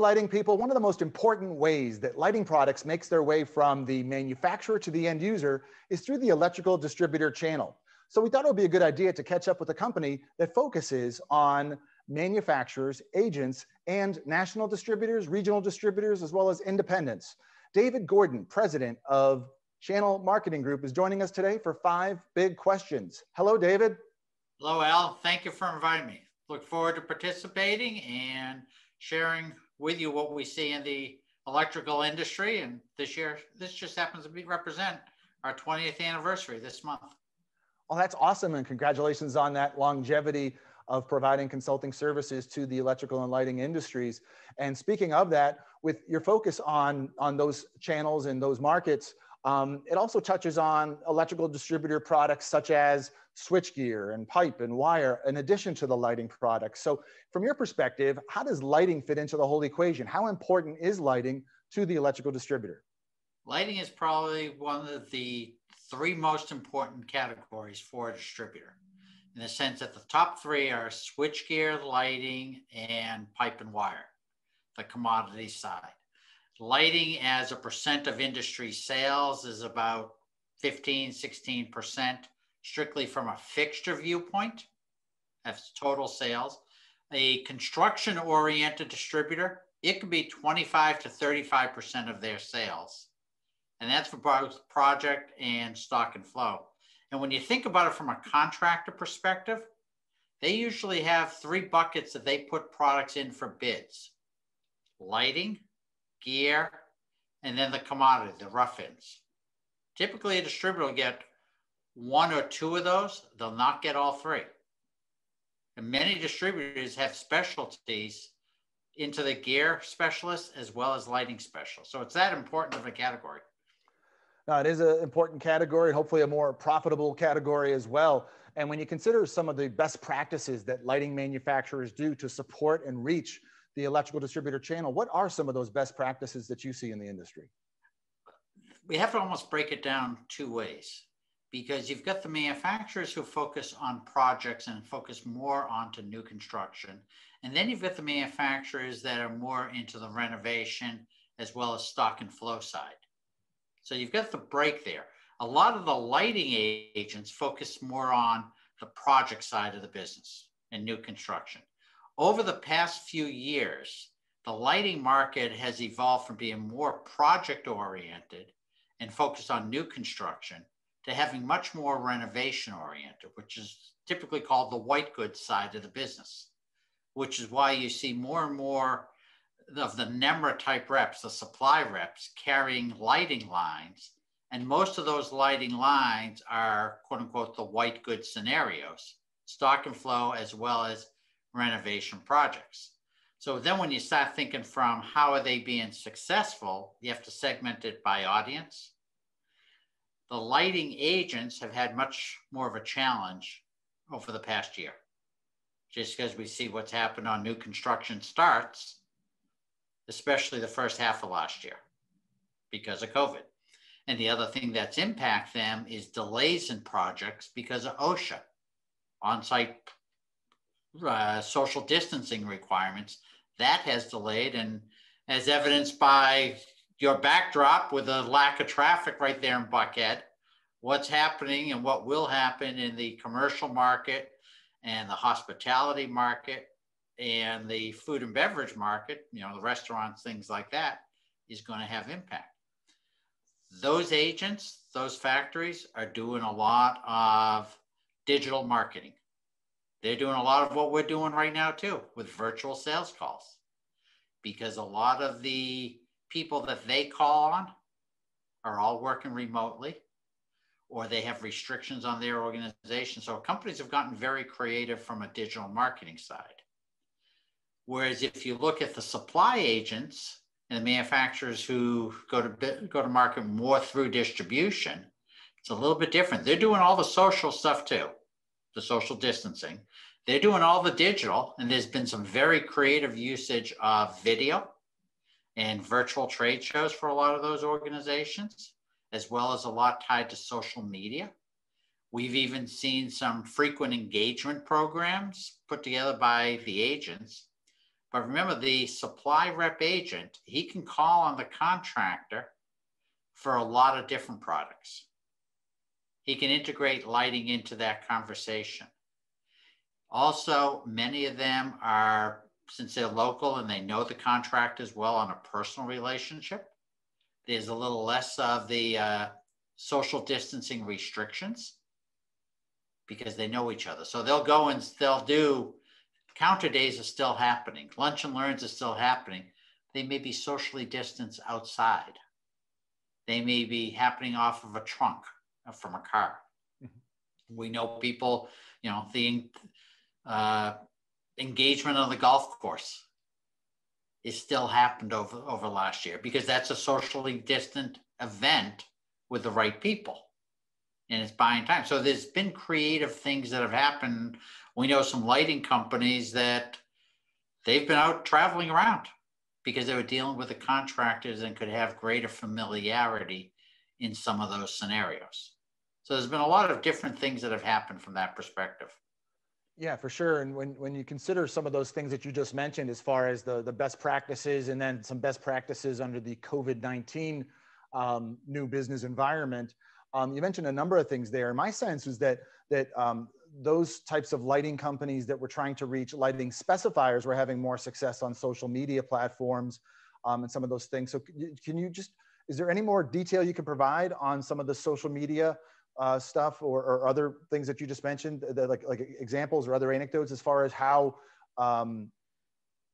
lighting people, one of the most important ways that lighting products makes their way from the manufacturer to the end user is through the electrical distributor channel. So we thought it would be a good idea to catch up with a company that focuses on manufacturers, agents, and national distributors, regional distributors, as well as independents. David Gordon, president of Channel Marketing Group, is joining us today for 5 big questions. Hello, David. Hello, Al. Thank you for inviting me. Look forward to participating and sharing with you what we see in the electrical industry. And this year, this just happens to represent our 20th anniversary this month. Well, that's awesome. And congratulations on that longevity of providing consulting services to the electrical and lighting industries. And speaking of that, with your focus on those channels and those markets, it also touches on electrical distributor products such as switchgear and pipe and wire, in addition to the lighting products. So from your perspective, how does lighting fit into the whole equation? How important is lighting to the electrical distributor? Lighting is probably one of the 3 most important categories for a distributor, in the sense that the top 3 are switchgear, lighting, and pipe and wire, the commodity side. Lighting as a percent of industry sales is about 15–16%, strictly from a fixture viewpoint. That's total sales. A construction-oriented distributor, it could be 25–35% of their sales. And that's for both project and stock and flow. And when you think about it from a contractor perspective, they usually have 3 buckets that they put products in for bids: lighting, gear, and then the commodity, the rough-ins. Typically, a distributor will get 1 or 2 of those. They'll not get all 3. And many distributors have specialties into the gear specialists as well as lighting specialists. So it's that important of a category. Now, it is an important category, hopefully a more profitable category as well. And when you consider some of the best practices that lighting manufacturers do to support and reach the electrical distributor channel, what are some of those best practices that you see in the industry? We have to almost break it down 2 ways, because you've got the manufacturers who focus on projects and focus more onto new construction. And then you've got the manufacturers that are more into the renovation as well as stock and flow side. So you've got the break there. A lot of the lighting agents focus more on the project side of the business and new construction. Over the past few years, the lighting market has evolved from being more project-oriented and focused on new construction to having much more renovation-oriented, which is typically called the white goods side of the business, which is why you see more and more of the NEMRA type reps, the supply reps, carrying lighting lines. And most of those lighting lines are, quote unquote, the white goods scenarios, stock and flow, as well as renovation projects. So then when you start thinking from how are they being successful, you have to segment it by audience. The lighting agents have had much more of a challenge over the past year, just because we see what's happened on new construction starts, especially the first half of last year because of COVID. And the other thing that's impacted them is delays in projects because of OSHA, on-site social distancing requirements. That has delayed, and as evidenced by your backdrop with the lack of traffic right there in Buckhead, what's happening and what will happen in the commercial market and the hospitality market and the food and beverage market, you know, the restaurants, things like that, is going to have impact. Those agents, those factories are doing a lot of digital marketing. They're doing a lot of what we're doing right now too, with virtual sales calls, because a lot of the people that they call on are all working remotely, or they have restrictions on their organization. So companies have gotten very creative from a digital marketing side. Whereas if you look at the supply agents and the manufacturers who go to market more through distribution, it's a little bit different. They're doing all the social stuff too, the social distancing. They're doing all the digital, and there's been some very creative usage of video and virtual trade shows for a lot of those organizations, as well as a lot tied to social media. We've even seen some frequent engagement programs put together by the agents But remember, the supply rep agent, he can call on the contractor for a lot of different products. He can integrate lighting into that conversation. Also, many of them are, since they're local and they know the contractors well on a personal relationship, there's a little less of the social distancing restrictions because they know each other. So they'll go and they'll do, counter days are still happening. Lunch and learns are still happening. They may be socially distanced outside. They may be happening off of a trunk from a car. Mm-hmm. We know people, the engagement on the golf course is still happened over last year because that's a socially distant event with the right people. And it's buying time. So there's been creative things that have happened. We know some lighting companies that they've been out traveling around because they were dealing with the contractors and could have greater familiarity in some of those scenarios. So there's been a lot of different things that have happened from that perspective. Yeah, for sure. And when you consider some of those things that you just mentioned, as far as the best practices and then some best practices under the COVID-19 new business environment, you mentioned a number of things there. My sense is that those types of lighting companies that were trying to reach lighting specifiers were having more success on social media platforms and some of those things. So can you just, is there any more detail you can provide on some of the social media stuff or other things that you just mentioned, that like examples or other anecdotes as far as how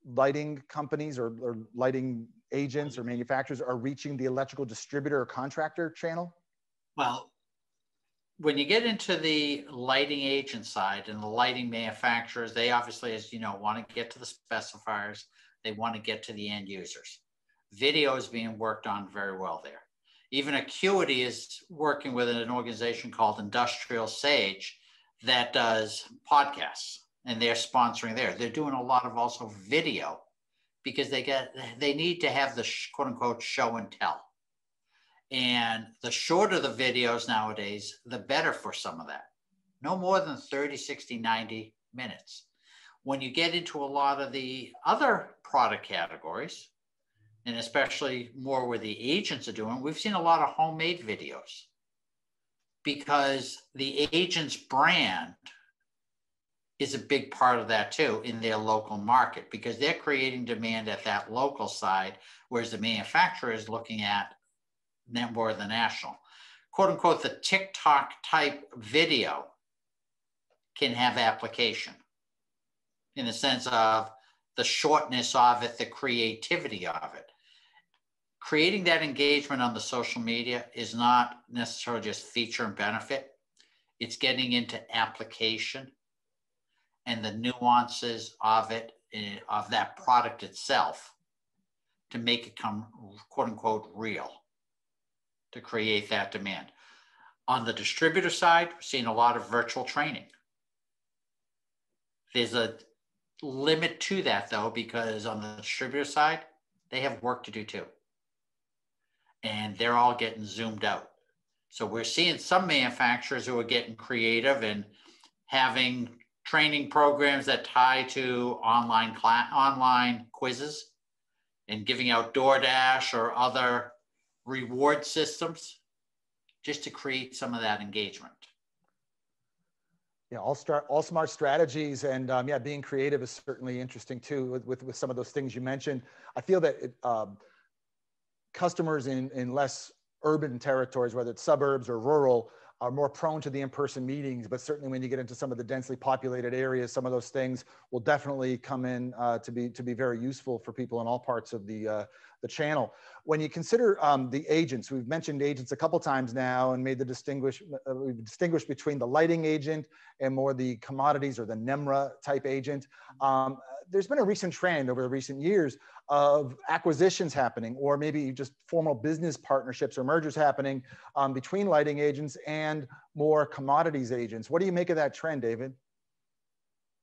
lighting companies or lighting agents or manufacturers are reaching the electrical distributor or contractor channel? Well, when you get into the lighting agent side and the lighting manufacturers, they obviously, as you know, want to get to the specifiers. They want to get to the end users. Video is being worked on very well there. Even Acuity is working with an organization called Industrial Sage that does podcasts, and they're sponsoring there. They're doing a lot of also video because they need to have the quote unquote show and tell. And the shorter the videos nowadays, the better for some of that. No more than 30, 60, 90 minutes. When you get into a lot of the other product categories, and especially more where the agents are doing, we've seen a lot of homemade videos because the agent's brand is a big part of that too in their local market because they're creating demand at that local side, whereas the manufacturer is looking at more the national. Quote unquote, the TikTok type video can have application in the sense of the shortness of it, the creativity of it. Creating that engagement on the social media is not necessarily just feature and benefit. It's getting into application and the nuances of it, of that product itself, to make it come quote unquote real, to create that demand. On the distributor side, we're seeing a lot of virtual training. There's a limit to that though, because on the distributor side, they have work to do too. And they're all getting zoomed out. So we're seeing some manufacturers who are getting creative and having training programs that tie to online quizzes and giving out DoorDash or other reward systems just to create some of that engagement. Yeah, all smart strategies, and yeah, being creative is certainly interesting too with some of those things you mentioned. I feel that customers in less urban territories, whether it's suburbs or rural, are more prone to the in-person meetings, but certainly when you get into some of the densely populated areas, some of those things will definitely come in to be very useful for people in all parts of the channel. When you consider the agents, we've mentioned agents a couple times now and made the we've distinguished between the lighting agent and more the commodities or the NEMRA type agent. There's been a recent trend over the recent years of acquisitions happening, or maybe just formal business partnerships or mergers happening between lighting agents and more commodities agents. What do you make of that trend, David?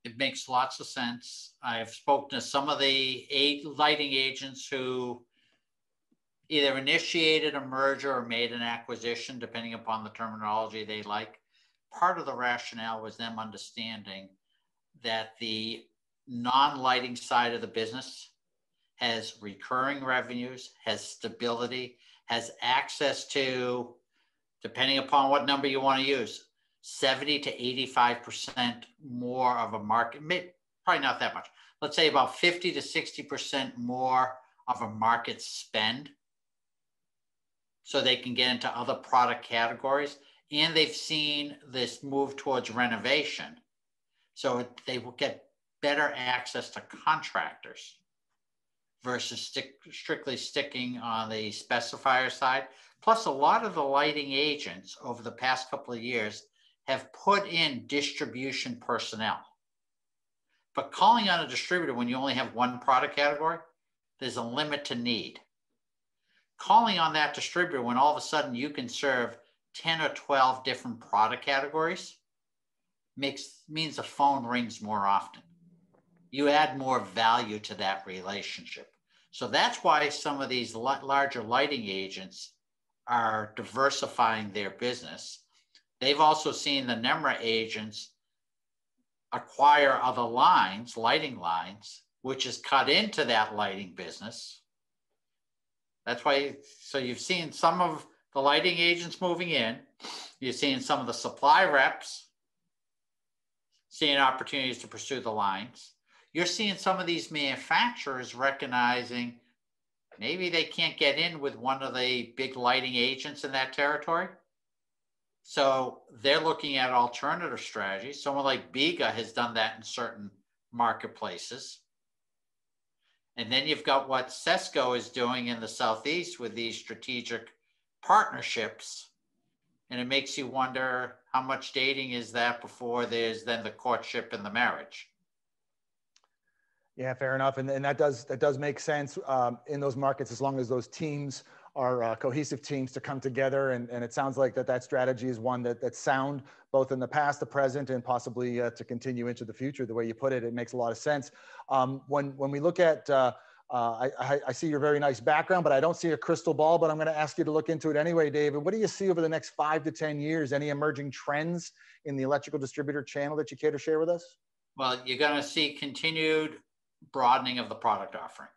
It makes lots of sense. I've spoken to some of the lighting agents who either initiated a merger or made an acquisition, depending upon the terminology they like. Part of the rationale was them understanding that the non-lighting side of the business has recurring revenues, has stability, has access to, depending upon what number you want to use, 70 to 85% more of a market, probably not that much. Let's say about 50 to 60% more of a market spend, so they can get into other product categories. And they've seen this move towards renovation. So they will get better access to contractors versus strictly sticking on the specifier side. Plus, a lot of the lighting agents over the past couple of years have put in distribution personnel. But calling on a distributor when you only have one product category, there's a limit to need. Calling on that distributor when all of a sudden you can serve 10 or 12 different product categories means the phone rings more often. You add more value to that relationship. So that's why some of these larger lighting agents are diversifying their business. They've also seen the NEMRA agents acquire other lines, lighting lines, which is cut into that lighting business. That's why, so you've seen some of the lighting agents moving in. You've seen some of the supply reps seeing opportunities to pursue the lines. You're seeing some of these manufacturers recognizing maybe they can't get in with one of the big lighting agents in that territory. So they're looking at alternative strategies. Someone like Biga has done that in certain marketplaces. And then you've got what Sesco is doing in the Southeast with these strategic partnerships. And it makes you wonder how much dating is that before there's then the courtship and the marriage. Yeah, fair enough. And that does make sense in those markets, as long as those teams are cohesive teams to come together. And it sounds like that strategy is one that's sound, both in the past, the present, and possibly to continue into the future. The way you put it, it makes a lot of sense. When we look at, I see your very nice background, but I don't see a crystal ball, but I'm going to ask you to look into it anyway, David. What do you see over the next 5 to 10 years? Any emerging trends in the electrical distributor channel that you care to share with us? Well, you're going to see continued broadening of the product offering.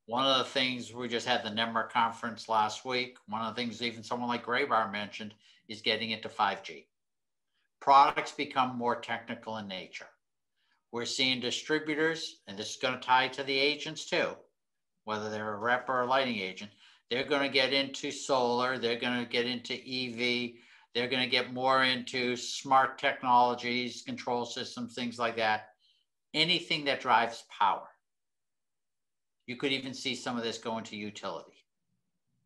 One of the things, we just had the NEMRA conference last week. One of the things even someone like Graybar mentioned is getting into 5G. Products become more technical in nature. We're seeing distributors, and this is going to tie to the agents too, whether they're a rep or a lighting agent, they're going to get into solar, they're going to get into EV, they're going to get more into smart technologies, control systems, things like that. Anything that drives power. You could even see some of this go into utility.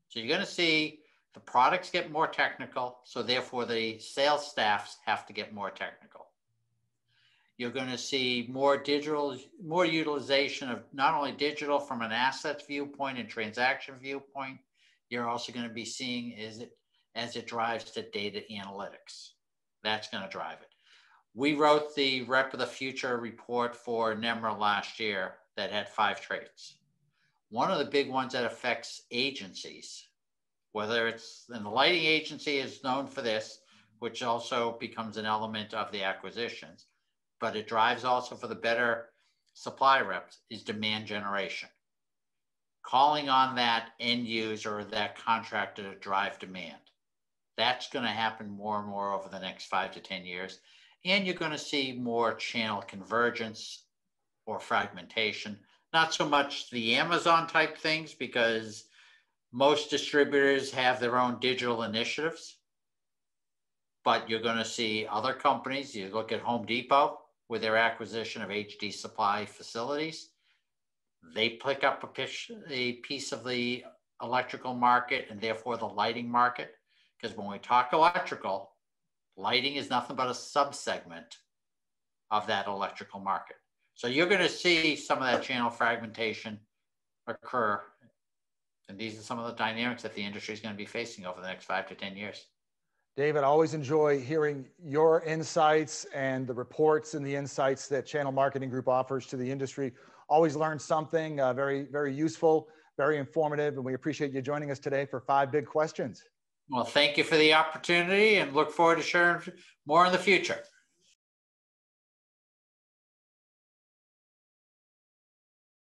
So you're going to see the products get more technical, so therefore the sales staffs have to get more technical. You're going to see more digital, more utilization of not only digital from an assets viewpoint and transaction viewpoint, you're also going to be seeing as it drives to data analytics. That's going to drive it. We wrote the Rep of the Future report for NEMRA last year that had 5 traits. One of the big ones that affects agencies, whether it's, and the lighting agency is known for this, which also becomes an element of the acquisitions, but it drives also for the better supply reps, is demand generation. Calling on that end user or that contractor to drive demand. That's going to happen more and more over the next 5 to 10 years. And you're going to see more channel convergence or fragmentation. Not so much the Amazon type things, because most distributors have their own digital initiatives. But you're going to see other companies. You look at Home Depot with their acquisition of HD Supply facilities. They pick up a piece of the electrical market and therefore the lighting market. Because when we talk electrical, lighting is nothing but a subsegment of that electrical market. So you're going to see some of that channel fragmentation occur. And these are some of the dynamics that the industry is going to be facing over the next 5 to 10 years. David, I always enjoy hearing your insights and the reports and the insights that Channel Marketing Group offers to the industry. Always learn something very, very useful, very informative, and we appreciate you joining us today for 5 big questions. Well, thank you for the opportunity and look forward to sharing more in the future.